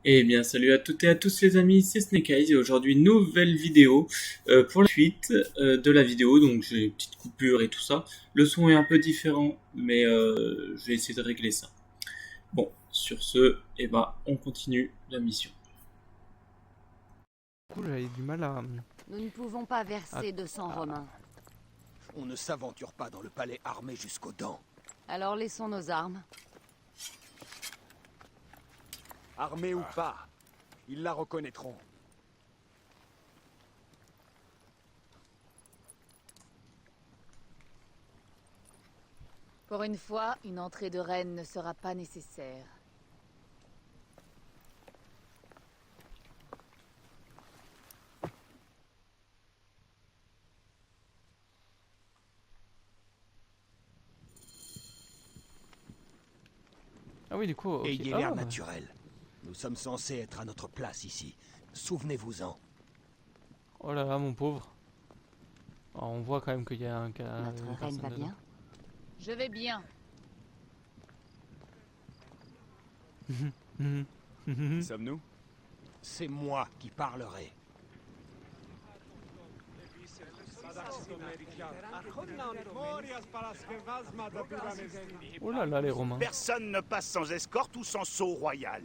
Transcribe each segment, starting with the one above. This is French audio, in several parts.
Eh bien, salut à toutes et à tous les amis, c'est Snake Eyes et aujourd'hui nouvelle vidéo pour la suite de la vidéo. Donc j'ai une petite coupure et tout ça. Le son est un peu différent, mais je vais essayer de régler ça. Bon, sur ce, eh ben, on continue la mission. Du coup, j'avais du mal à... Nous ne pouvons pas verser de sang Ah. romain. On ne s'aventure pas dans le palais armé jusqu'aux dents. Alors laissons nos armes. Armés ou pas, ils la reconnaîtront. Pour une fois, une entrée de reine ne sera pas nécessaire. Ah oui, du coup, ok. Ayez Ah, l'air naturel. Nous sommes censés être à notre place ici. Souvenez-vous-en. oh là là, mon pauvre. Alors, on voit quand même qu'il y a un cas. Notre reine va bien? Je vais bien. Qui sommes-nous? C'est moi qui parlerai. Oh là là, les Romains. Personne ne passe sans escorte ou sans sceau royal.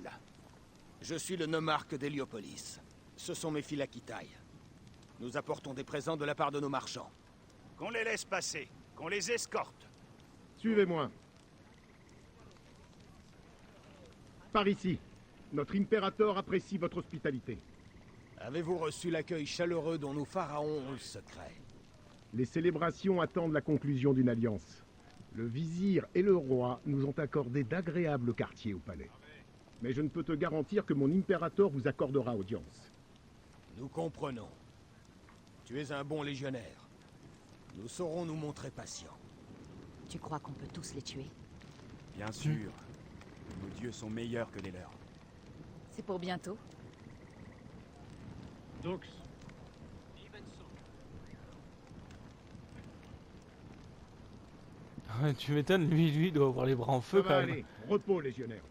Je suis le nomarque d'Héliopolis. Ce sont mes phylakitailles. Nous apportons des présents de la part de nos marchands. Qu'on les laisse passer, qu'on les escorte. Suivez-moi. Par ici. Notre impérateur apprécie votre hospitalité. Avez-vous reçu l'accueil chaleureux dont nos pharaons ont le secret? Les célébrations attendent la conclusion d'une alliance. Le vizir et le roi nous ont accordé d'agréables quartiers au palais. Mais je ne peux te garantir que mon impérateur vous accordera audience. Nous comprenons. Tu es un bon légionnaire. Nous saurons nous montrer patients. Tu crois qu'on peut tous les tuer? Bien sûr. Nos dieux sont meilleurs que les leurs. C'est pour bientôt? Donc, Tu m'étonnes, lui, il doit avoir les bras en feu ça quand va même. aller. Repos, légionnaire.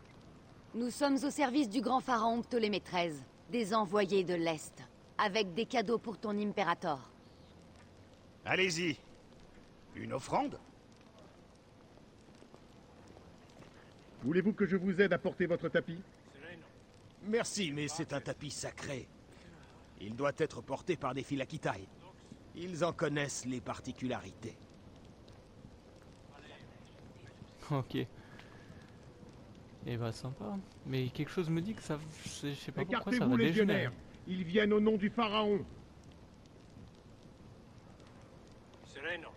Nous sommes au service du grand pharaon Ptolémée XIII, des envoyés de l'Est, avec des cadeaux pour ton impérator. Allez-y. Une offrande? Voulez-vous que je vous aide à porter votre tapis? Merci, mais c'est un tapis sacré. Il doit être porté par des phylakitailles. Ils en connaissent les particularités. Ok. Et bah, sympa. Mais quelque chose me dit que ça. Je sais pas pourquoi ça Écartez-vous, va légionnaire. dégénérer. Ils viennent au nom du pharaon. Sereno.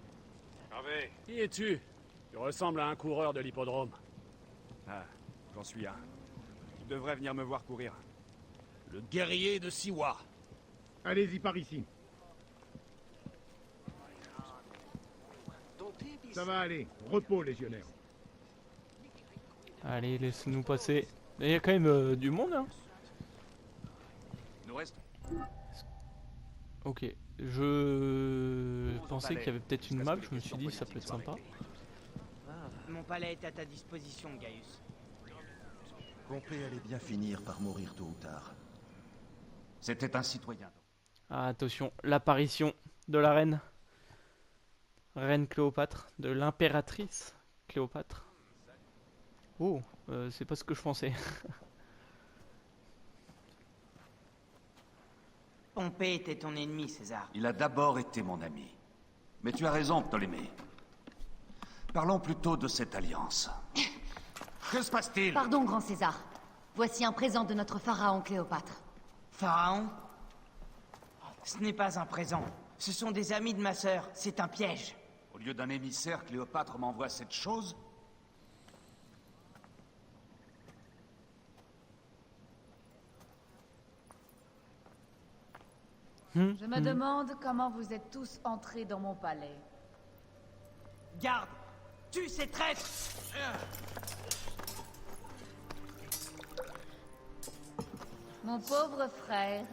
Ave. Qui es-tu? Tu ressembles à un coureur de l'hippodrome. Ah, j'en suis un. Tu devrais venir me voir courir. Le guerrier de Siwa. Allez-y par ici. Ça va aller. Repos, légionnaire. Allez, laisse-nous passer. Il y a quand même du monde, hein. Nous restons. Ok. Je pensais qu'il y avait peut-être une map, je me suis dit ça peut être sympa. Mon palais est à ta disposition, Gaius. Pompée allait bien finir par mourir tôt ou tard. C'était un citoyen. Ah, attention, l'apparition de la reine. Reine Cléopâtre, de l'impératrice Cléopâtre. Oh, c'est pas ce que je pensais. Pompée était ton ennemi, César. Il a d'abord été mon ami. Mais tu as raison, Ptolémée. Parlons plutôt de cette alliance. Que se passe-t-il? Pardon, grand César. Voici un présent de notre pharaon Cléopâtre. Pharaon? Ce n'est pas un présent. Ce sont des amis de ma sœur. C'est un piège. Au lieu d'un émissaire, Cléopâtre m'envoie cette chose? Je me demande comment vous êtes tous entrés dans mon palais. Garde! Tue ces traîtres! Mon pauvre frère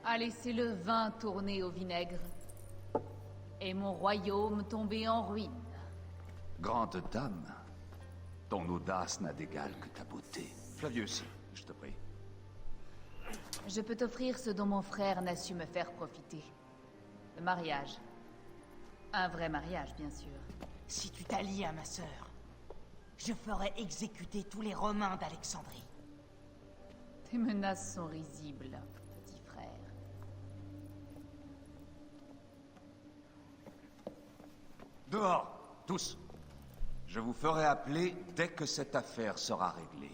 a laissé le vin tourner au vinaigre et mon royaume tomber en ruine. Grande dame, ton audace n'a d'égal que ta beauté. Flavius, Je peux t'offrir ce dont mon frère n'a su me faire profiter. Le mariage. Un vrai mariage, bien sûr. Si tu t'allies à ma sœur, je ferai exécuter tous les Romains d'Alexandrie. Tes menaces sont risibles, petit frère. Dehors, tous. Je vous ferai appeler dès que cette affaire sera réglée.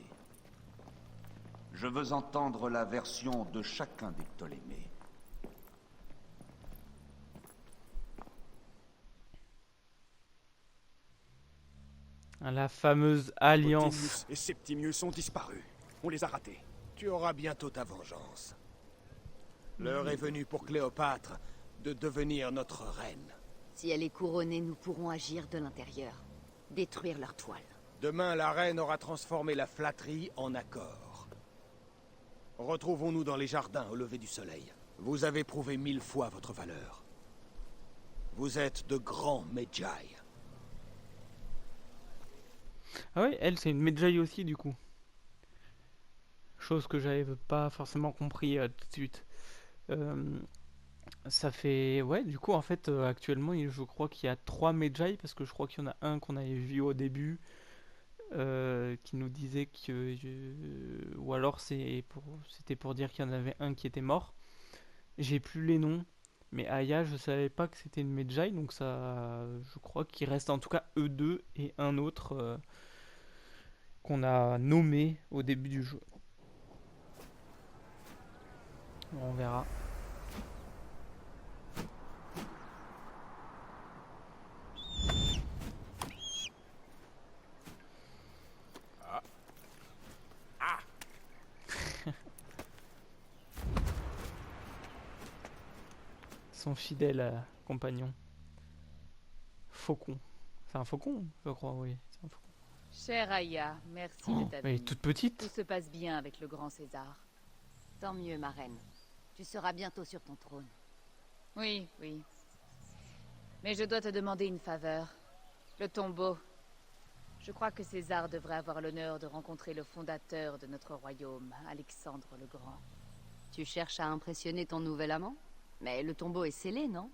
Je veux entendre la version de chacun des Ptolémées. La fameuse alliance. Pothinus et Septimius ont disparu. On les a ratés. Tu auras bientôt ta vengeance. L'heure est venue pour Cléopâtre de devenir notre reine. Si elle est couronnée, nous pourrons agir de l'intérieur. Détruire leur toile. Demain, la reine aura transformé la flatterie en accord. Retrouvons-nous dans les jardins au lever du soleil. Vous avez prouvé 1000 fois votre valeur. Vous êtes de grands Medjay. Ah ouais, elle c'est une Medjay aussi du coup. Chose que j'avais pas forcément compris tout de suite. Ça fait... Ouais, du coup en fait actuellement je crois qu'il y a 3 Medjay parce que je crois qu'il y en a un qu'on avait vu au début qui nous disait que... Ou alors c'était pour dire qu'il y en avait un qui était mort. J'ai plus les noms. Mais Aya, je savais pas que c'était une Medjay, donc ça, je crois qu'il reste en tout cas eux deux et un autre qu'on a nommé au début du jeu. On verra. Son fidèle compagnon. Faucon. C'est un faucon, je crois, oui. C'est un faucon. Chère Aya, merci de ta Elle est venue. toute petite. Tout se passe bien avec le grand César. Tant mieux, ma reine. Tu seras bientôt sur ton trône. Oui, oui. Mais je dois te demander une faveur. Le tombeau. Je crois que César devrait avoir l'honneur de rencontrer le fondateur de notre royaume, Alexandre le Grand. Tu cherches à impressionner ton nouvel amant? Mais le tombeau est scellé, non?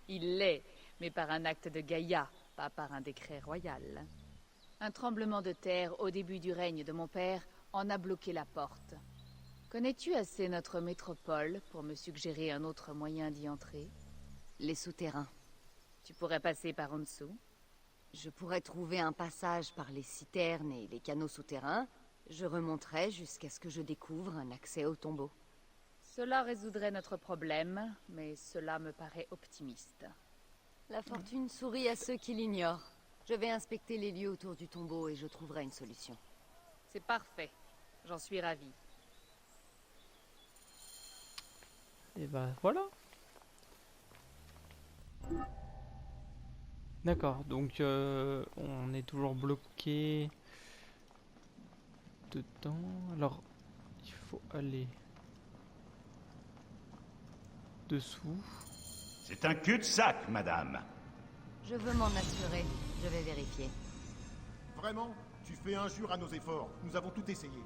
Il l'est, mais par un acte de Gaïa, pas par un décret royal. Un tremblement de terre au début du règne de mon père en a bloqué la porte. Connais-tu assez notre métropole pour me suggérer un autre moyen d'y entrer? Les souterrains. Tu pourrais passer par en dessous? Je pourrais trouver un passage par les citernes et les canaux souterrains. Je remonterai jusqu'à ce que je découvre un accès au tombeau. Cela résoudrait notre problème, mais cela me paraît optimiste. La fortune sourit à ceux qui l'ignorent. Je vais inspecter les lieux autour du tombeau et je trouverai une solution. C'est parfait. J'en suis ravie. Et bah voilà. D'accord, donc on est toujours bloqué dedans. Alors, il faut aller dessous. C'est un cul-de-sac, madame. Je veux m'en assurer. Je vais vérifier. Vraiment? Tu fais injure à nos efforts. Nous avons tout essayé.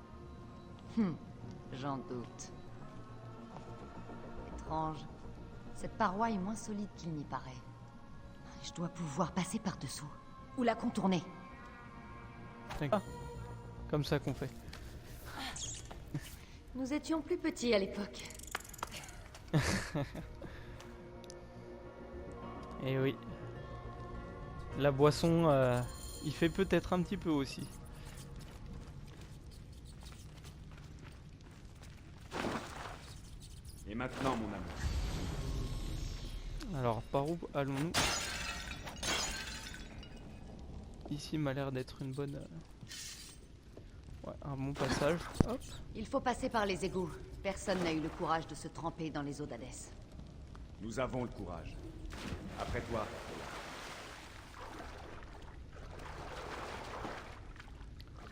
J'en doute. Étrange. Cette paroi est moins solide qu'il n'y paraît. Je dois pouvoir passer par-dessous. Ou la contourner. Ah, comme ça qu'on fait. Nous étions plus petits à l'époque. Et oui. La boisson, il fait peut-être un petit peu aussi. Et maintenant, mon amour. Alors, par où allons-nous? Ici m'a l'air d'être une bonne... Ouais, un bon passage. Hop. Il faut passer par les égouts. Personne n'a eu le courage de se tremper dans les eaux d'Hadès. Nous avons le courage. Après toi.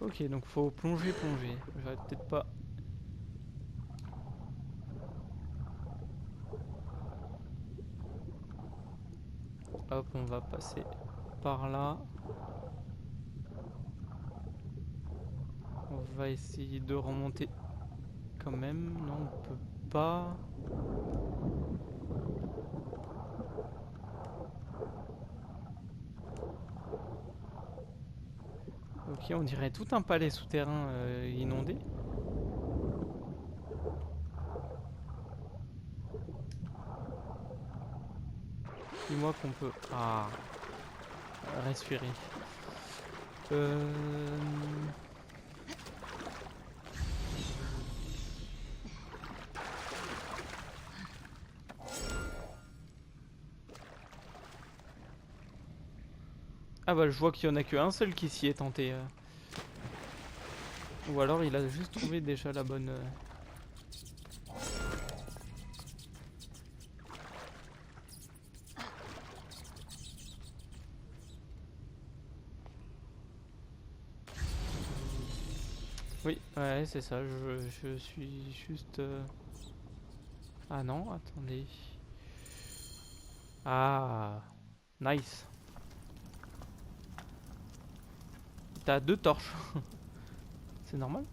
Ok, donc faut plonger. J'aurais peut-être pas... Hop, on va passer par là. On va essayer de remonter quand même. Non, on peut pas. Ok, on dirait tout un palais souterrain inondé. Dis-moi qu'on peut... Ah, respirer. Ah bah je vois qu'il y en a qu'un seul qui s'y est tenté. Ou alors il a juste trouvé déjà la bonne... Oui, ouais, c'est ça, je suis juste... Ah non, attendez. Ah, nice. T'as 2 torches. C'est normal?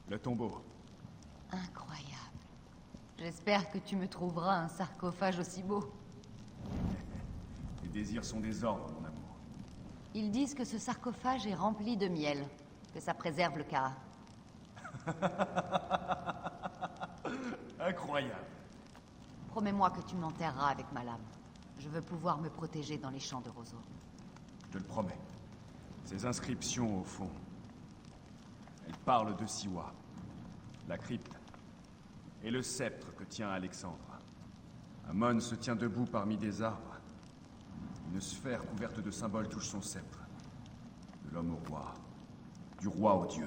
Le tombeau. Incroyable. J'espère que tu me trouveras un sarcophage aussi beau. Les désirs sont des ordres, mon amour. Ils disent que ce sarcophage est rempli de miel, que ça préserve le Kara. Incroyable. Promets-moi que tu m'enterreras avec ma lame. Je veux pouvoir me protéger dans les champs de roseaux. Je te le promets. Ces inscriptions, au fond, elles parlent de Siwa, la crypte, et le sceptre que tient Alexandre. Amon se tient debout parmi des arbres. Une sphère couverte de symboles touche son sceptre. De l'homme au roi, du roi au dieu.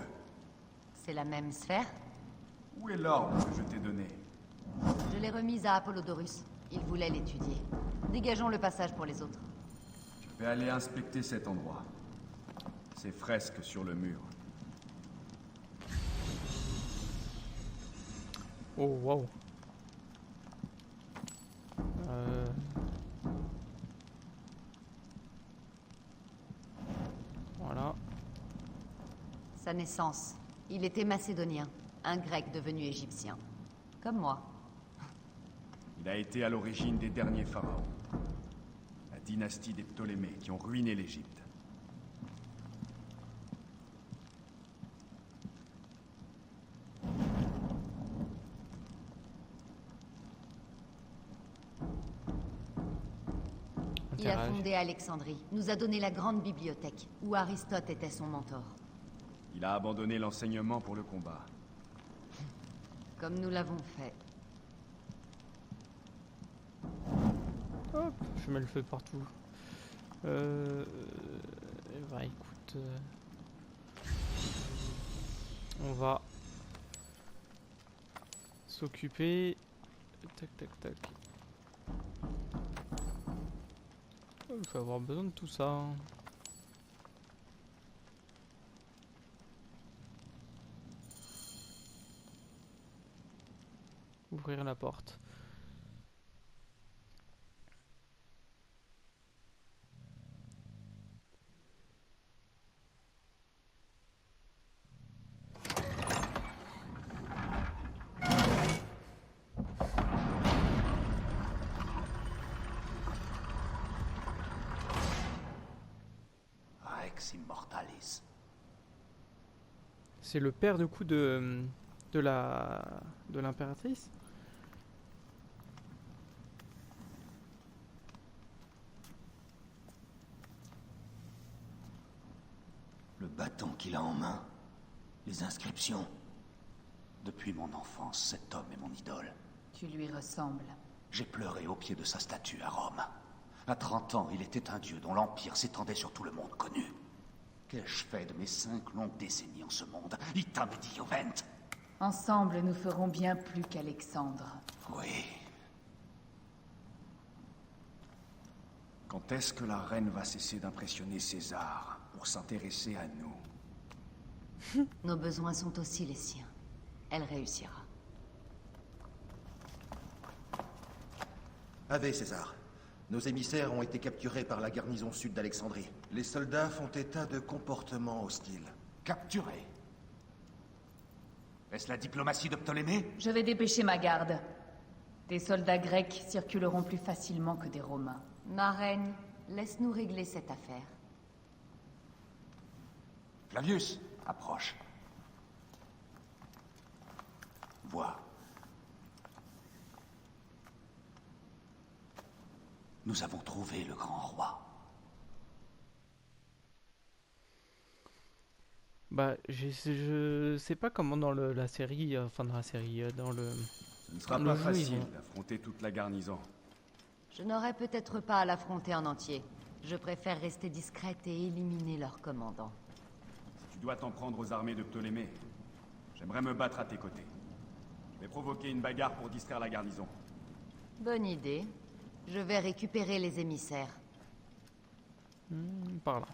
C'est la même sphère? Où est l'ordre que je t'ai donné? Je l'ai remise à Apollodorus. Il voulait l'étudier. Dégageons le passage pour les autres. Je vais aller inspecter cet endroit. Ces fresques sur le mur. Oh wow. Voilà. Sa naissance. Il était macédonien, un grec devenu égyptien. Comme moi. Il a été à l'origine des derniers pharaons. La dynastie des Ptolémées qui ont ruiné l'Égypte. Il a fondé Alexandrie, nous a donné la grande bibliothèque, où Aristote était son mentor. Il a abandonné l'enseignement pour le combat. Comme nous l'avons fait. Hop, je mets le feu partout. Bah écoute, on va s'occuper. Tac tac tac. Il faut avoir besoin de tout ça. Hein. Ouvrir la porte. Rex Immortalis. C'est le père de coup de l'impératrice. Le bâton qu'il a en main. Les inscriptions. Depuis mon enfance, cet homme est mon idole. Tu lui ressembles. J'ai pleuré au pied de sa statue à Rome. À 30 ans, il était un dieu dont l'empire s'étendait sur tout le monde connu. Qu'ai-je fait de mes 5 longues décennies en ce monde? Itam et Diovent. Ensemble, nous ferons bien plus qu'Alexandre. Oui. Quand est-ce que la reine va cesser d'impressionner César pour s'intéresser à nous? Nos besoins sont aussi les siens. Elle réussira. Ave César. Nos émissaires ont été capturés par la garnison sud d'Alexandrie. Les soldats font état de comportements hostiles. Capturés? Est-ce la diplomatie de Ptolémée? Je vais dépêcher ma garde. Des soldats grecs circuleront plus facilement que des Romains. Ma reine, laisse-nous régler cette affaire. Flavius, approche. Vois. Nous avons trouvé le grand roi. Bah, je sais pas comment dans la série, enfin dans la série, dans le... Ce ne sera le pas jeu, facile d'affronter toute la garnison. Je n'aurais peut-être pas à l'affronter en entier. Je préfère rester discrète et éliminer leur commandant. Si tu dois t'en prendre aux armées de Ptolémée, j'aimerais me battre à tes côtés. Je vais provoquer une bagarre pour distraire la garnison. Bonne idée. Je vais récupérer les émissaires. Par là.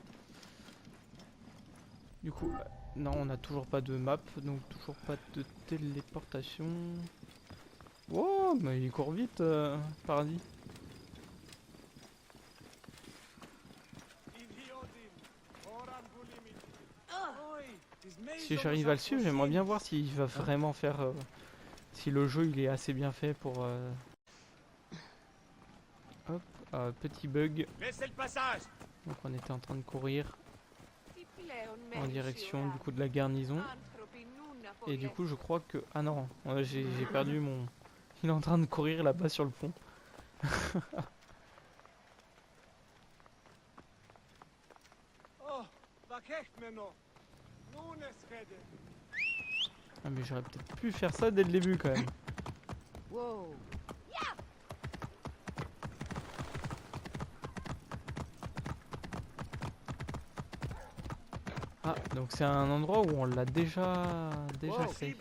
Du coup, non, on n'a toujours pas de map, donc toujours pas de téléportation. Wow, mais il court vite, Paradis. Si j'arrive à le suivre, j'aimerais bien voir s'il va vraiment faire... si le jeu il est assez bien fait pour... Hop, petit bug. Laissez le passage. Donc on était en train de courir en direction du coup de la garnison. Et du coup je crois que... Ah non, j'ai perdu mon... Il est en train de courir là-bas sur le pont. Ah mais j'aurais peut-être pu faire ça dès le début quand même. Wow. Ah, donc c'est un endroit où on l'a déjà fait.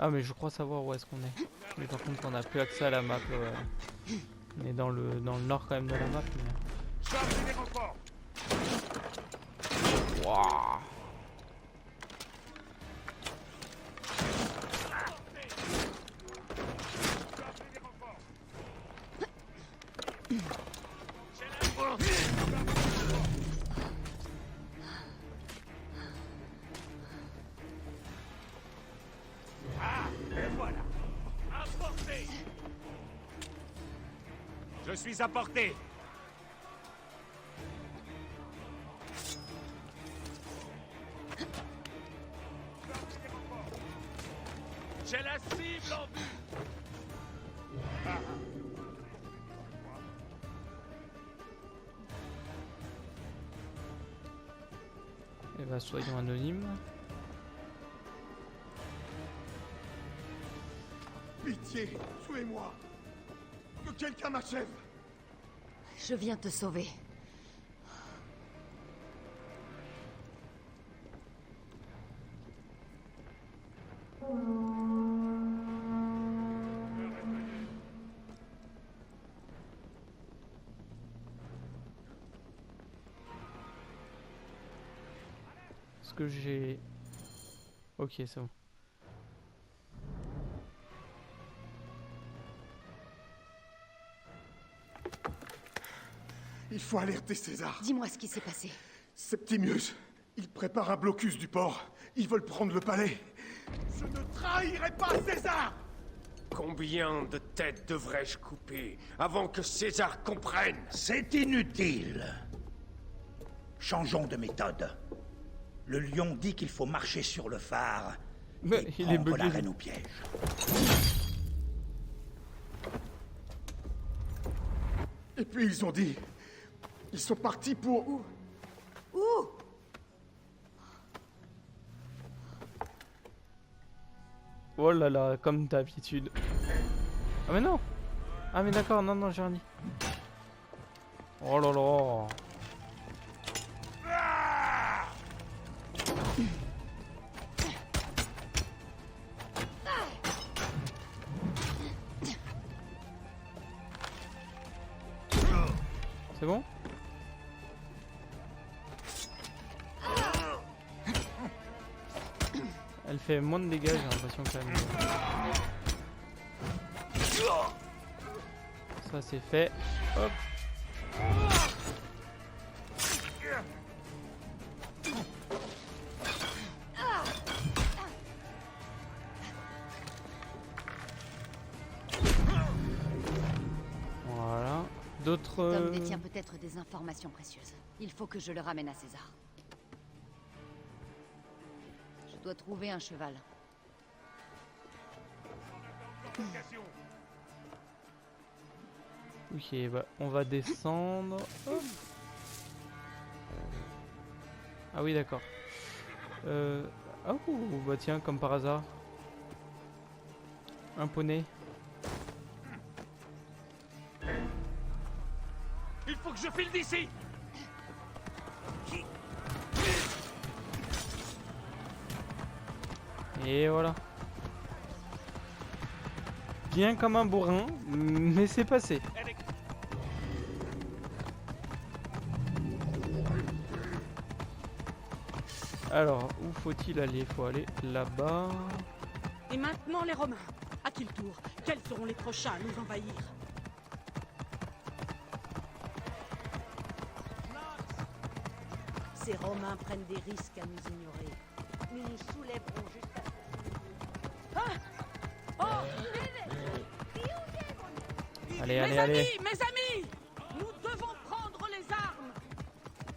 Ah mais je crois savoir où est-ce qu'on est. Mais par contre on n'a plus accès à la map. On est dans le nord quand même de la map. Mais... Wouah. Je suis à portée. J'ai la cible en vue. Et bah soyons anonymes. Pitié, tuez-moi. Que quelqu'un m'achève. Je viens te sauver. Est-ce que j'ai... Ok, c'est bon. Il faut alerter César. Dis-moi ce qui s'est passé. Septimius, il prépare un blocus du port. Ils veulent prendre le palais. Je ne trahirai pas César! Combien de têtes devrais-je couper avant que César comprenne? C'est inutile. Changeons de méthode. Le lion dit qu'il faut marcher sur le phare et il est prendre la bugué. reine au piège. Et puis ils ont dit... Ils sont partis pour... Où? Oh là là, comme d'habitude. Ah mais non. Ah mais d'accord, non, non, j'ai rien dit. Oh là là. C'est bon? Elle fait moins de dégâts, j'ai l'impression quand même. Ça c'est fait. Hop. d'autres... Cet homme détient peut-être des informations précieuses. Il faut que je le ramène à César. Je dois trouver un cheval. Ok, bah, on va descendre. Hop. Ah oui, d'accord. Oh, bah tiens, comme par hasard. Un poney. Il faut que je file d'ici. Et voilà. Bien comme un bourrin, mais c'est passé. Alors, où faut-il aller? Faut aller là-bas. Et maintenant les Romains. À qui le tour? Quels seront les prochains à nous envahir? Ces Romains prennent des risques à nous ignorer. Nous nous soulèverons jusqu'à... Ah! Oh! Allez, allez, mes allez. amis, mes amis! Nous devons prendre les armes!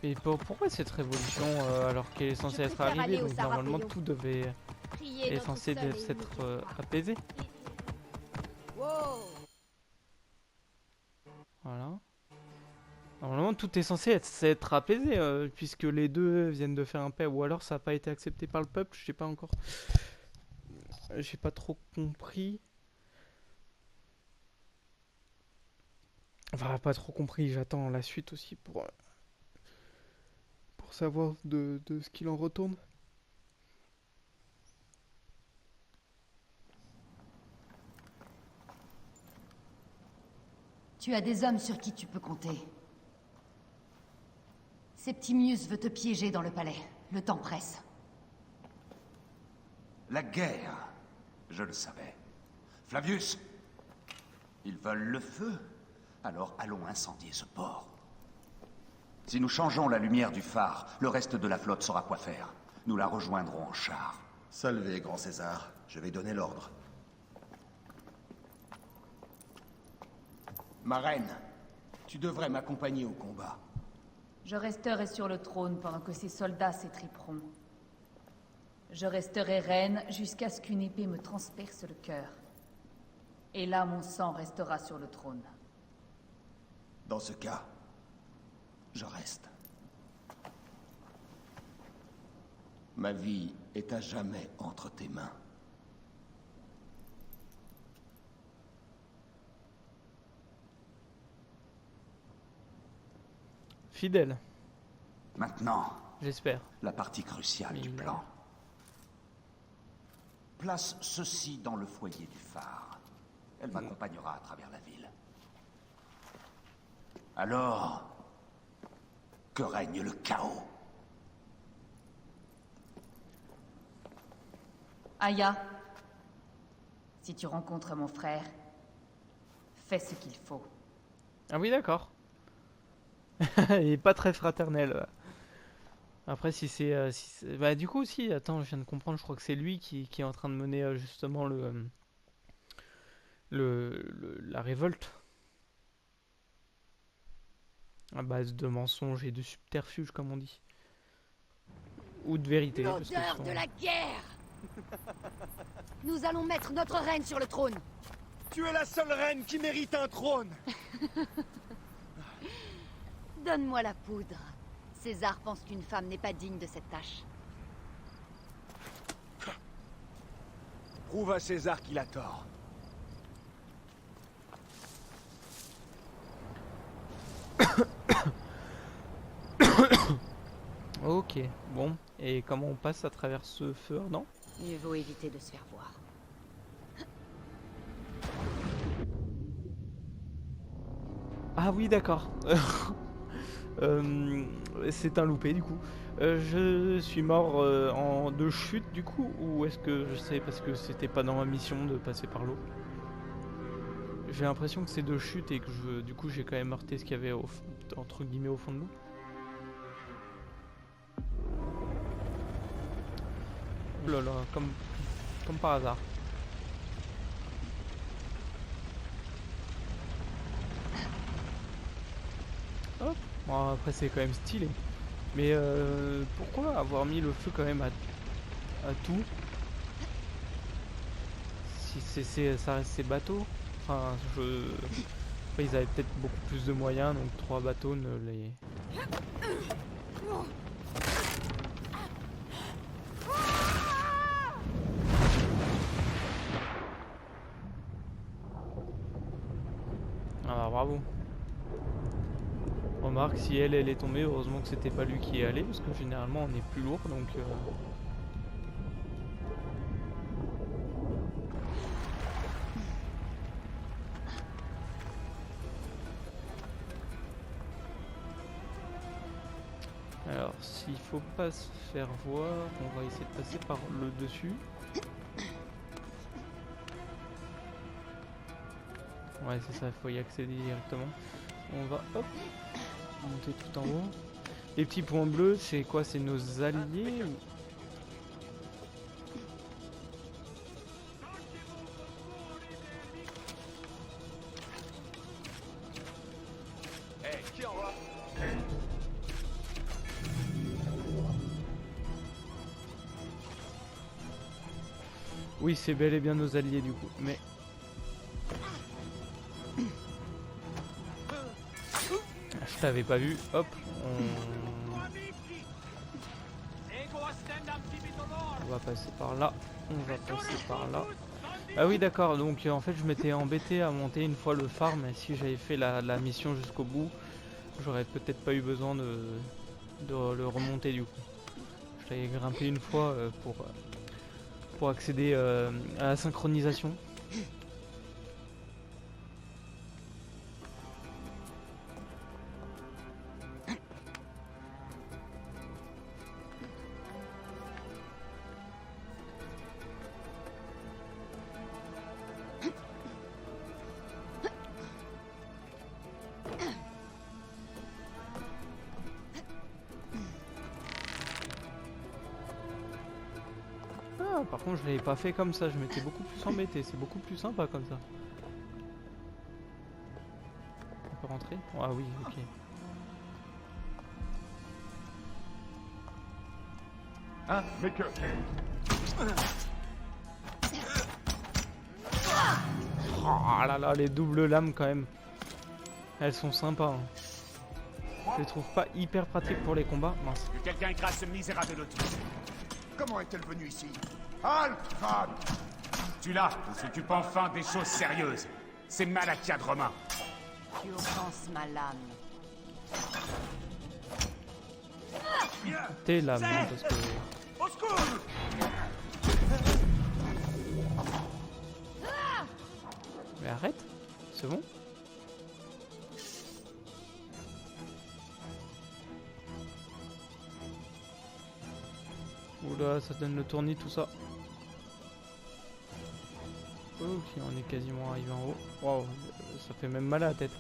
Et pourquoi cette révolution alors qu'elle est censée être préfère arrivée? aller au Donc normalement Sarapéo. tout devait Priez est notre censé seul et s'être unique. apaisé. Wow! Voilà. Normalement tout est censé s'être apaisé puisque les deux viennent de faire un paix, ou alors ça n'a pas été accepté par le peuple, je sais pas encore. J'ai pas trop compris. Enfin pas trop compris, j'attends la suite aussi pour savoir de ce qu'il en retourne. Tu as des hommes sur qui tu peux compter. Septimius veut te piéger dans le palais. Le temps presse. La guerre, je le savais. Flavius, ils veulent le feu. Alors allons incendier ce port. Si nous changeons la lumière du phare, le reste de la flotte saura quoi faire. Nous la rejoindrons en char. Salvez, grand César. Je vais donner l'ordre. Ma reine, tu devrais m'accompagner au combat. Je resterai sur le trône pendant que ces soldats s'étriperont. Je resterai reine jusqu'à ce qu'une épée me transperce le cœur. Et là, mon sang restera sur le trône. Dans ce cas, je reste. Ma vie est à jamais entre tes mains. Fidèle. Maintenant, j'espère. La partie cruciale du plan. Place ceci dans le foyer du phare. Elle m'accompagnera à travers la ville. Alors, que règne le chaos. Aya, si tu rencontres mon frère, fais ce qu'il faut. Ah oui, d'accord. Il est pas très fraternel. Après, si c'est... bah, du coup, aussi, attends, je viens de comprendre, je crois que c'est lui qui est en train de mener justement la révolte. À base de mensonges et de subterfuges, comme on dit. Ou de vérité. parce que L'odeur souvent- de la guerre! Nous allons mettre notre reine sur le trône. Tu es la seule reine qui mérite un trône. Donne-moi la poudre. César pense qu'une femme n'est pas digne de cette tâche. Prouve à César qu'il a tort. Ok, bon. Et comment on passe à travers ce feu ardent? Mieux vaut éviter de se faire voir. Ah oui, d'accord. C'est un loupé du coup. Je suis mort en deux chutes du coup, ou est-ce que je sais parce que c'était pas dans ma mission de passer par l'eau? J'ai l'impression que c'est deux chutes et que du coup j'ai quand même heurté ce qu'il y avait entre guillemets au fond de l'eau. Oh là là, comme par hasard. Bon, après c'est quand même stylé. Mais pourquoi avoir mis le feu quand même à tout? Si ça reste ces bateaux. Enfin, après, ils avaient peut-être beaucoup plus de moyens, donc 3 bateaux ne les... Ah bravo. Remarque, si elle est tombée, heureusement que c'était pas lui qui est allé, parce que généralement on est plus lourd, donc... Alors, s'il faut pas se faire voir, on va essayer de passer par le dessus. Ouais, c'est ça, il faut y accéder directement. On va, hop, monter tout en haut. Les petits points bleus, c'est quoi? C'est nos alliés ou... Qui envoie? Oui, c'est bel et bien nos alliés du coup, mais... Je t'avais pas vu, hop, on va passer par là, on va passer par là. Ah oui d'accord, donc en fait je m'étais embêté à monter une fois le phare, mais si j'avais fait la mission jusqu'au bout, j'aurais peut-être pas eu besoin de le remonter du coup. Je l'avais grimpé une fois pour accéder à la synchronisation. Par contre je l'avais pas fait comme ça, je m'étais beaucoup plus embêté, c'est beaucoup plus sympa comme ça. On peut rentrer? Ah oui, ok. Hein? Mais que... Oh là là, les doubles lames quand même. Elles sont sympas. Hein. Je les trouve pas hyper pratiques pour les combats. Mince. Que quelqu'un écrase ce misérable de Lotus. Comment est-elle venue ici? Halt, Crab! Tu l'as, on s'occupe enfin des choses sérieuses. C'est Malakia de Romain. Tu offenses ma lame. T'es là, parce que... Au secours! Mais arrête, c'est bon? Oula, ça donne le tournis tout ça. Ok, on est quasiment arrivé en haut. Waouh, ça fait même mal à la tête.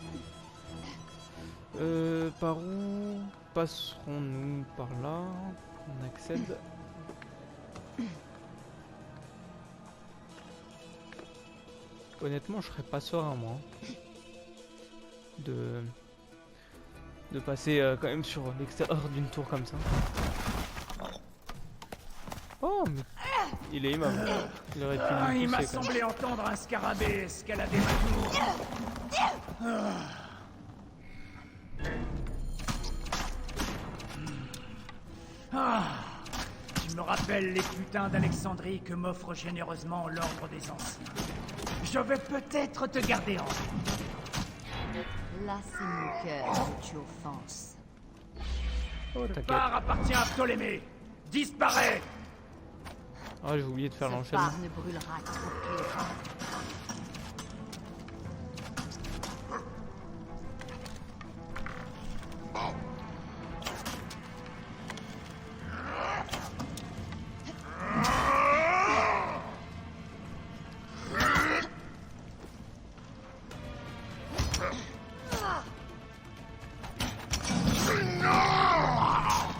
Par où passerons-nous? Par là. On accède. Honnêtement, je serais pas serein moi. De passer quand même sur l'extérieur d'une tour comme ça. Oh, mais il est aimable. Il aurait pu nous pousser, il m'a quand semblé même. entendre un scarabée escalader ma tour. Tu me rappelles les putains d'Alexandrie que m'offre généreusement l'ordre des anciens. Je vais peut-être te garder en vie. Là, c'est mon cœur que tu offenses. Oh, Le t'inquiète. phare appartient à Ptolémée. Disparais. Ah, j'ai oublié de faire Ce l'enchaînement. phare ne brûlera qu'aucun.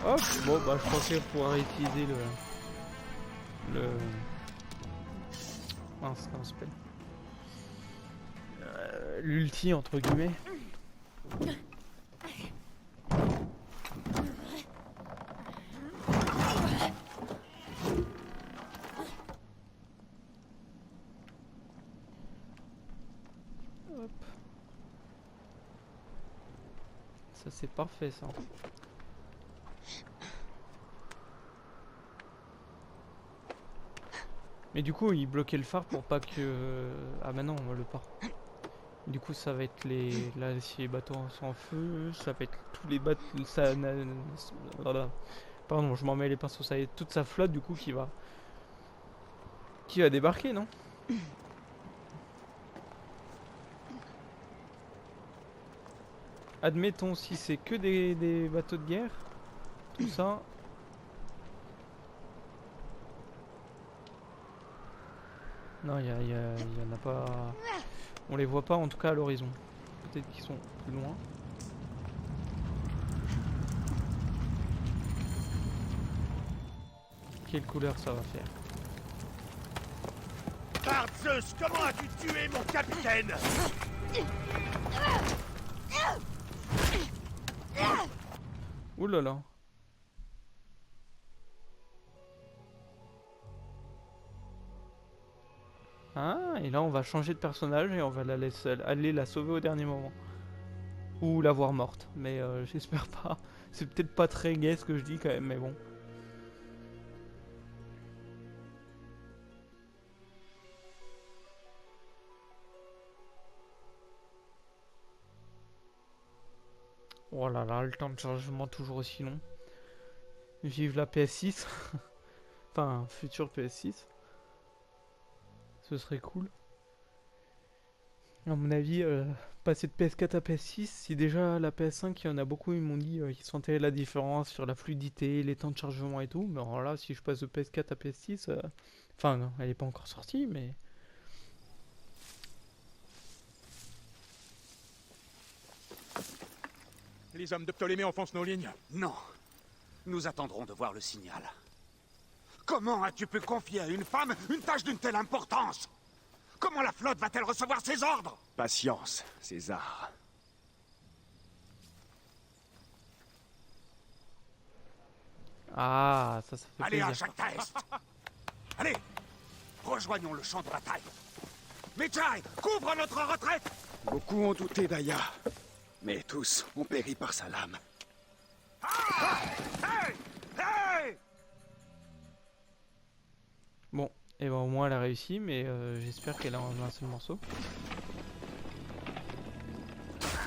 Hop, bon bah je pensais pouvoir utiliser mince, comment ça s'appelle, l'ulti entre guillemets. c'est parfait ça. Mais du coup, il bloquait le phare pour pas que... Ah bah non, on le pas. Du coup, ça va être les... Là, si les bateaux sont en feu, ça va être tous les bateaux... Ça... Pardon, je m'en mets les pinceaux. Ça va être toute sa flotte, du coup, qui va débarquer, non? Admettons, si c'est que des bateaux de guerre, tout ça... Non, il y en a pas... On les voit pas, en tout cas, à l'horizon. Peut-être qu'ils sont plus loin. Quelle couleur ça va faire? Par Zeus, comment as-tu tué mon capitaine? Ouh là là. Ah, et là on va changer de personnage et on va la laisser aller la sauver au dernier moment. Ou la voir morte, mais j'espère pas. C'est peut-être pas très gai ce que je dis quand même, mais bon. Oh là là, le temps de chargement toujours aussi long. Vive la PS6. Enfin, future PS6. Ce serait cool. À mon avis, passer de PS4 à PS6, si déjà la PS5, il y en a beaucoup, ils m'ont dit qu'ils sentaient la différence sur la fluidité, les temps de chargement et tout. Mais alors là, si je passe de PS4 à PS6, enfin, non, elle n'est pas encore sortie, mais... Les hommes de Ptolémée enfoncent nos lignes. Non. Nous attendrons de voir le signal. Comment as-tu pu confier à une femme une tâche d'une telle importance? Comment la flotte va-t-elle recevoir ses ordres? Patience, César. Ah, ça fait Allez plaisir. à Jacta Est. Allez, rejoignons le champ de bataille. Medjay, couvre notre retraite. Beaucoup ont douté d'Aya, mais tous ont péri par sa lame. Hey! Hey! Bon, et ben au moins elle a réussi, mais j'espère qu'elle a un seul morceau.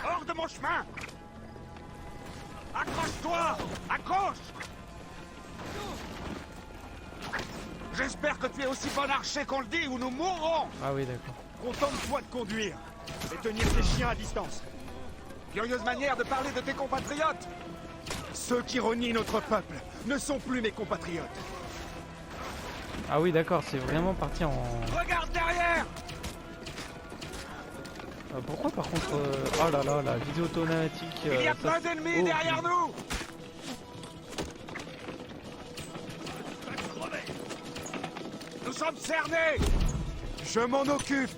Hors de mon chemin! Accroche-toi! Accroche! J'espère que tu es aussi bon archer qu'on le dit ou nous mourrons! Ah oui, d'accord. Contente-toi de conduire et tenir tes chiens à distance. Curieuse manière de parler de tes compatriotes! Ceux qui renient notre peuple ne sont plus mes compatriotes. Ah oui, d'accord, c'est vraiment parti en... Regarde derrière! Pourquoi par contre... Oh là là, la vidéo automatique... Il y a plein d'ennemis derrière nous! Nous sommes cernés! Je m'en occupe!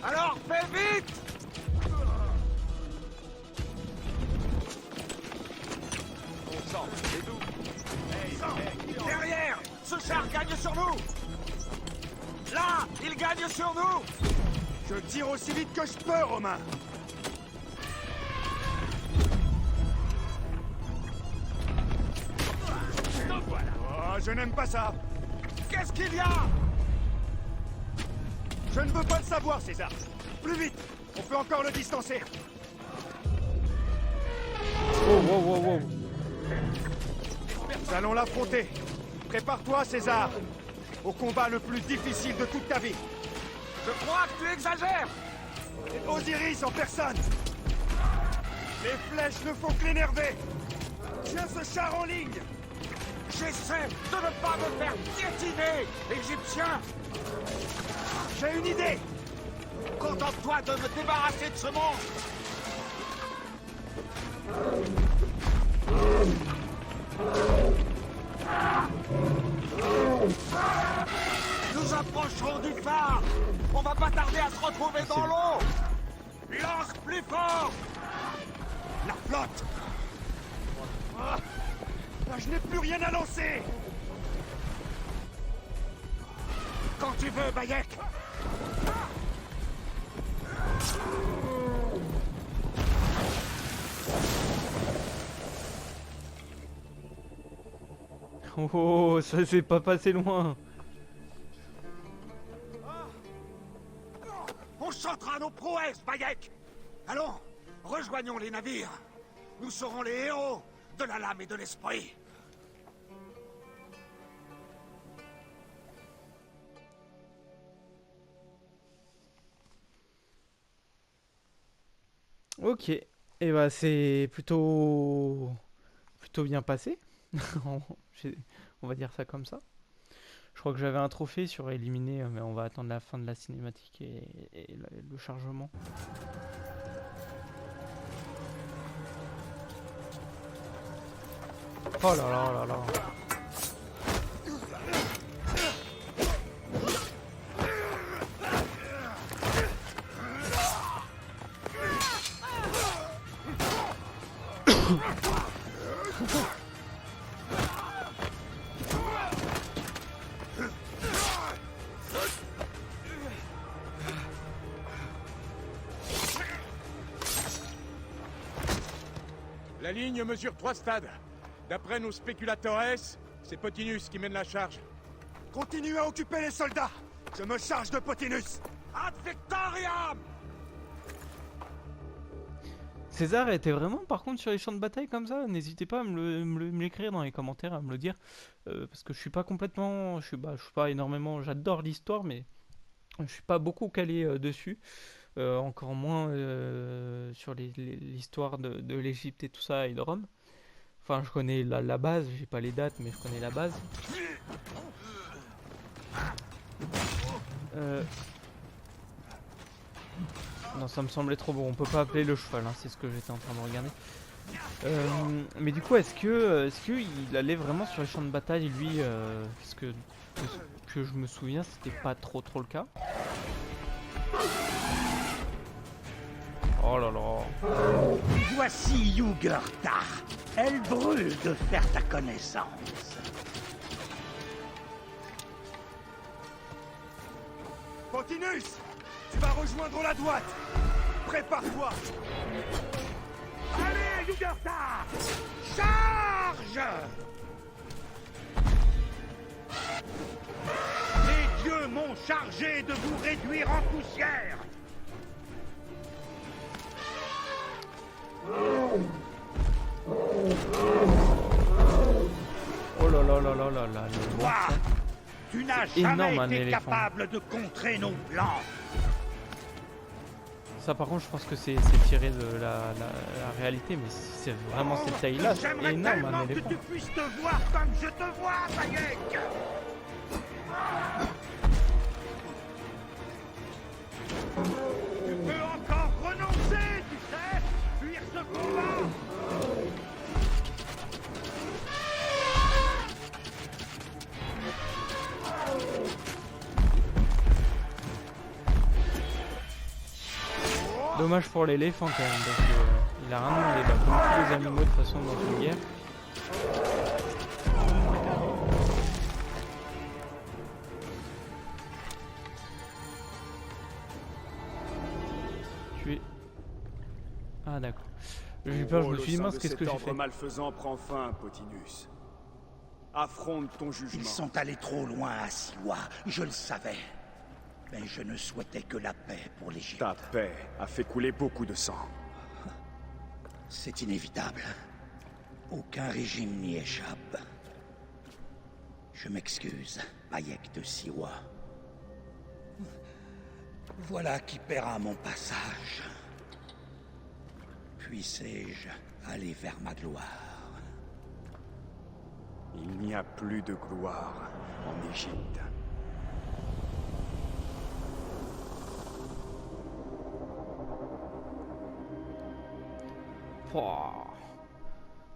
Alors fais vite! Bon sang, c'est doux! Derrière! Ce char gagne sur nous! Là! Il gagne sur nous! Je tire aussi vite que je peux, Romain! Oh, je n'aime pas ça! Qu'est-ce qu'il y a? Je ne veux pas le savoir, César! Plus vite! On peut encore le distancer! Oh, wow, wow, wow! Nous allons l'affronter! Prépare-toi, César! Au combat le plus difficile de toute ta vie! Je crois que tu exagères! Osiris en personne! Les flèches ne font que l'énerver! Tiens ce char en ligne! J'essaie de ne pas me faire piétiner, Égyptien! J'ai une idée! Contente-toi de me débarrasser de ce monstre! Nous approcherons du phare! On va pas tarder à se retrouver dans l'eau! Lance plus fort! La flotte! Ah, je n'ai plus rien à lancer! Quand tu veux, Bayek! Oh, ça s'est pas passé loin. On chantera nos prouesses, Bayek. Allons, rejoignons les navires. Nous serons les héros de la lame et de l'esprit. Ok, et bah c'est plutôt bien passé. On va dire ça comme ça. Je crois que j'avais un trophée sur éliminer, mais on va attendre la fin de la cinématique et le chargement. Oh là là là là. La ligne mesure 3 stades. D'après nos spéculateurs, c'est Potinus qui mène la charge. Continuez à occuper les soldats. Je me charge de Potinus. Ad victoriam! César était vraiment par contre sur les champs de bataille comme ça? N'hésitez pas à me l'écrire dans les commentaires, à me le dire. Parce que je suis pas complètement... je suis pas énormément... J'adore l'histoire, mais je suis pas beaucoup calé dessus. Encore moins sur l'histoire de l'Égypte et tout ça, et de Rome. Enfin, je connais la base, j'ai pas les dates, mais je connais la base. Non, ça me semblait trop bon. On peut pas appeler le cheval, hein, c'est ce que j'étais en train de regarder. Mais du coup, est-ce qu'il allait vraiment sur les champs de bataille, lui parce que je me souviens, c'était pas trop le cas. Oh là là. Voici Yugurtha. Elle brûle de faire ta connaissance. Potinus, tu vas rejoindre la droite. Prépare-toi. Allez, Yugurtha, charge! Les dieux m'ont chargé de vous réduire en poussière. Oh là là là là là là. Toi, tu n'as jamais été capable de contrer nos plans. Ça par contre je pense que c'est tiré de la réalité, mais si c'est vraiment cette taille-là, c'est énorme un éléphant. J'aimerais tellement que tu puisses te voir comme je te vois, Bayek. Tu peux encore renoncer, tu sais, fuir ce combat. Dommage pour l'éléphant quand même, parce qu'il a rien demandé, bah, comme tous les animaux de toute façon dans une guerre. Tuer. Ah d'accord. J'ai eu peur, je me suis dit mince, qu'est-ce que j'ai fait? Malfaisant prend fin, Potinus. Affronte ton jugement. Ils sont allés trop loin à Siwa, je le savais. Mais je ne souhaitais que la paix pour l'Égypte. Ta paix a fait couler beaucoup de sang. C'est inévitable. Aucun régime n'y échappe. Je m'excuse, Bayek de Siwa. Voilà qui paiera mon passage. Puissé-je aller vers ma gloire? Il n'y a plus de gloire en Égypte.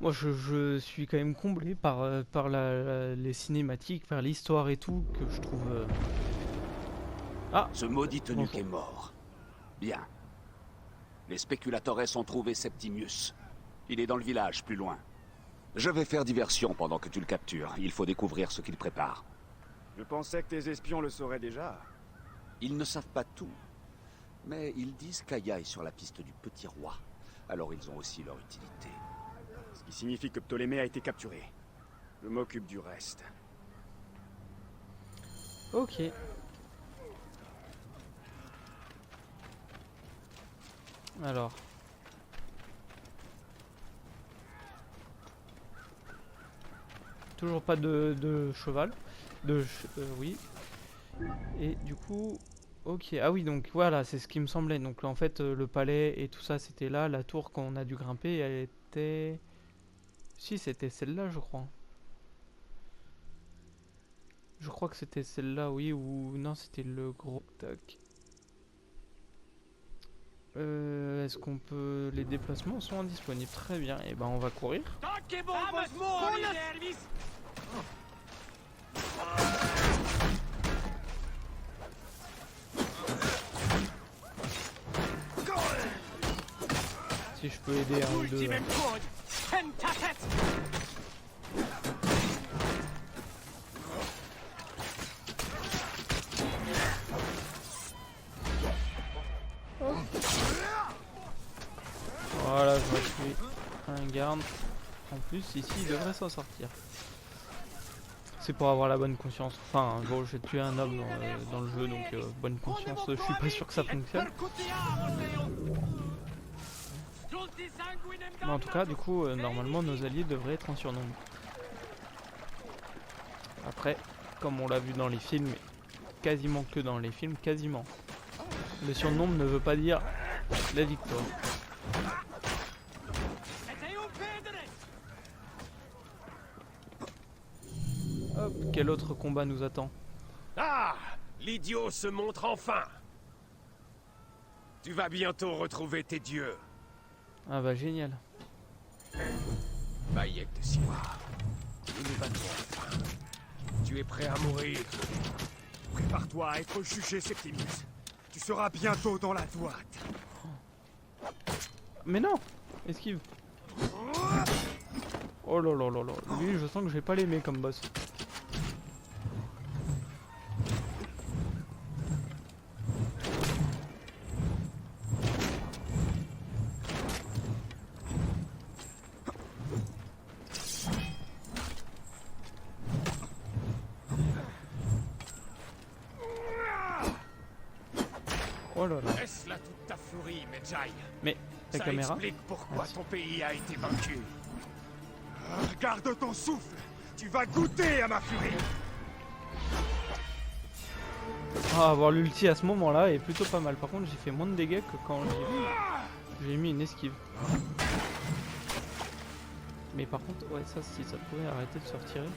Moi je suis quand même comblé par les cinématiques, par l'histoire et tout, que je trouve... Ah, ce maudit eunuque est mort. Bien. Les spéculateurs ont trouvé Septimius. Il est dans le village, plus loin. Je vais faire diversion pendant que tu le captures. Il faut découvrir ce qu'il prépare. Je pensais que tes espions le sauraient déjà. Ils ne savent pas tout. Mais ils disent qu'Aya est sur la piste du petit roi. Alors ils ont aussi leur utilité. Ce qui signifie que Ptolémée a été capturé. Je m'occupe du reste. Ok. Alors. Toujours pas de cheval. Oui. Et du coup... Ok, ah oui, donc voilà, c'est ce qui me semblait. Donc en fait, le palais et tout ça, c'était là. La tour qu'on a dû grimper, elle était... Si, c'était celle-là, je crois. Je crois que c'était celle-là, oui, ou... Non, c'était le gros... Tac. Est-ce qu'on peut... Les déplacements sont indisponibles. Très bien, et ben on va courir. Si je peux aider un ou deux. Voilà, je vais tuer un garde. En plus, ici, il devrait s'en sortir. C'est pour avoir la bonne conscience. Enfin, bon, j'ai tué un homme dans le jeu, donc bonne conscience, je suis pas sûr que ça fonctionne. Mais en tout cas, du coup, normalement, nos alliés devraient être en surnombre. Après, comme on l'a vu dans les films, quasiment que dans les films, quasiment. Le surnombre ne veut pas dire la victoire. Hop, quel autre combat nous attend? Ah! L'idiot se montre enfin! Tu vas bientôt retrouver tes dieux. Ah bah génial. Bayek de Siwa. Nous nous battons enfin. Tu es prêt à mourir. Prépare-toi à être jugé, Septimus. Tu seras bientôt dans la droite. Mais non! Esquive. Oh là là là là. Lui, je sens que je vais pas l'aimer comme boss. Oh là là. Laisse là toute ta furie, Medjay. Mais ta Ça caméra explique pourquoi ton pays a été vaincu. Garde ton souffle. Tu vas goûter à ma furie. Ah, avoir l'ulti à ce moment-là est plutôt pas mal. Par contre, j'ai fait moins de dégâts que quand j'ai mis une esquive. Mais par contre, ouais, ça, si ça pouvait arrêter de se retirer.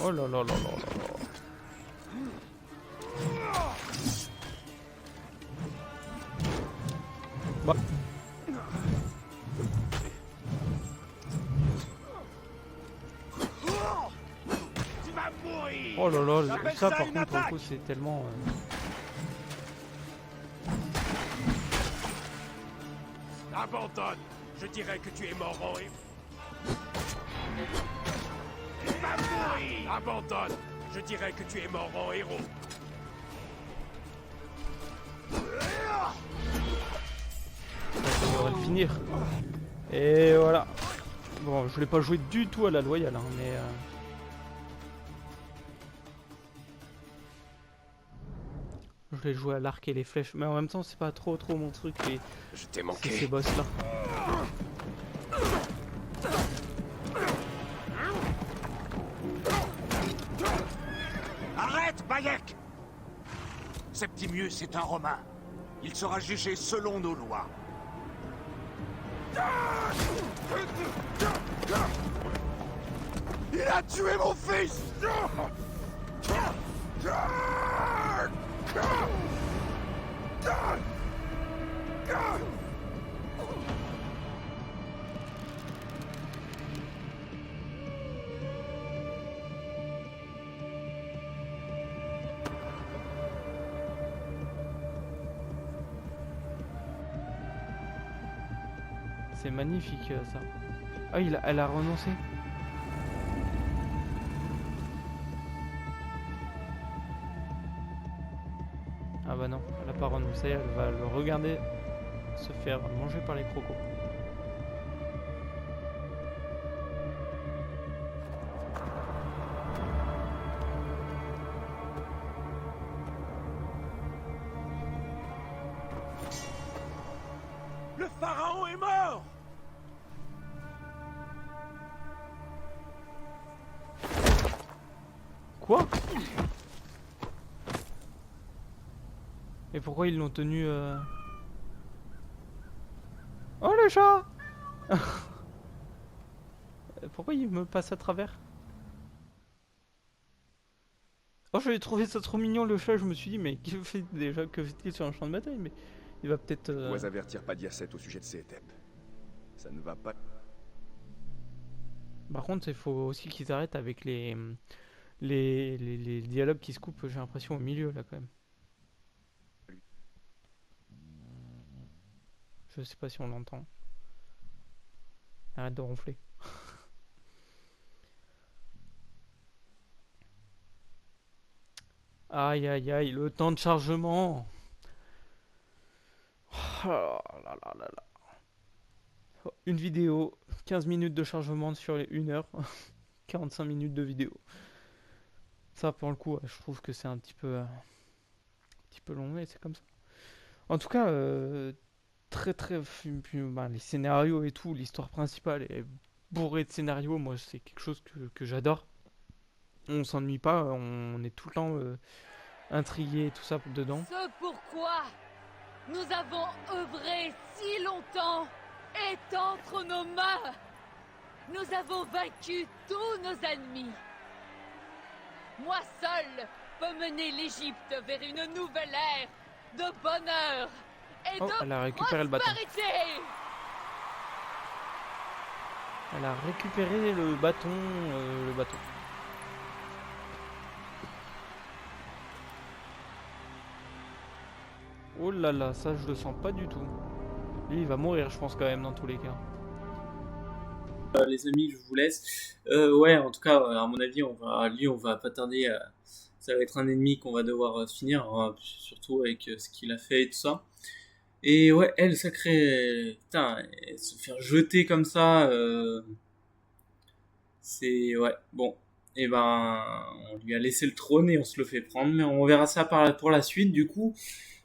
Oh là là là là là là. Bah. Oh là là, ça par contre, pour le coup, c'est tellement... Abandonne. Je dirais que tu es mort en héros. Abandonne. Je dirais que tu es mort en héros. Ça devrait le finir. Et voilà. Bon, je l'ai pas joué du tout à la loyale, hein, mais... Je l'ai joué à l'arc et les flèches, mais en même temps c'est pas trop mon truc Je t'ai manqué. ces boss là. Arrête, Bayek! Septimius est un Romain. Il sera jugé selon nos lois. Il a tué mon fils! C'est magnifique ça. Ah, elle a renoncé. Ah bah non, elle a pas renoncé, elle va le regarder se faire manger par les crocos. Le pharaon est mort! Quoi? Et pourquoi ils l'ont tenu Oh le chat! Pourquoi il me passe à travers? Oh, j'avais trouvé ça trop mignon le chat, je me suis dit mais que fait-il sur un champ de bataille? Mais il va peut-être Dois avertir Padiacet au sujet de ces TEP. Ça ne va pas. Par contre, il faut aussi qu'ils arrêtent avec les dialogues qui se coupent, j'ai l'impression, au milieu là quand même. Je sais pas si on l'entend. Arrête de ronfler. Aïe aïe aïe, le temps de chargement. Oh là là là là. Une vidéo, 15 minutes de chargement sur les 1 heure, 45 minutes de vidéo. Ça pour le coup, je trouve que c'est un petit peu long, mais c'est comme ça. En tout cas, très les scénarios et tout, l'histoire principale est bourrée de scénarios. Moi, c'est quelque chose que j'adore. On s'ennuie pas, on est tout le temps intrigué et tout ça dedans. Ce pourquoi nous avons œuvré si longtemps est entre nos mains. Nous avons vaincu tous nos ennemis. Moi seul peux mener l'Égypte vers une nouvelle ère de bonheur et de elle a récupéré le bâton. prospérité. Elle a récupéré le bâton, Oh là là, ça je le sens pas du tout. Lui il va mourir je pense quand même dans tous les cas. Les amis, je vous laisse. Ouais, en tout cas, à mon avis, on va pas tarder. Ça va être un ennemi qu'on va devoir finir, hein, surtout avec ce qu'il a fait et tout ça. Et ouais, elle, sacrée, putain, se faire jeter comme ça, c'est ouais, bon. Et ben, on lui a laissé le trône et on se le fait prendre, mais on verra ça pour la suite, du coup.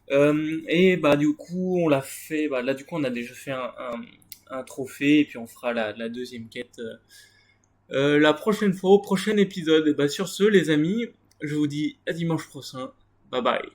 Et bah du coup, on l'a fait. Bah là, du coup, on a déjà fait un trophée et puis on fera la deuxième quête la prochaine fois au prochain épisode. Et bah sur ce les amis, je vous dis à dimanche prochain, bye bye.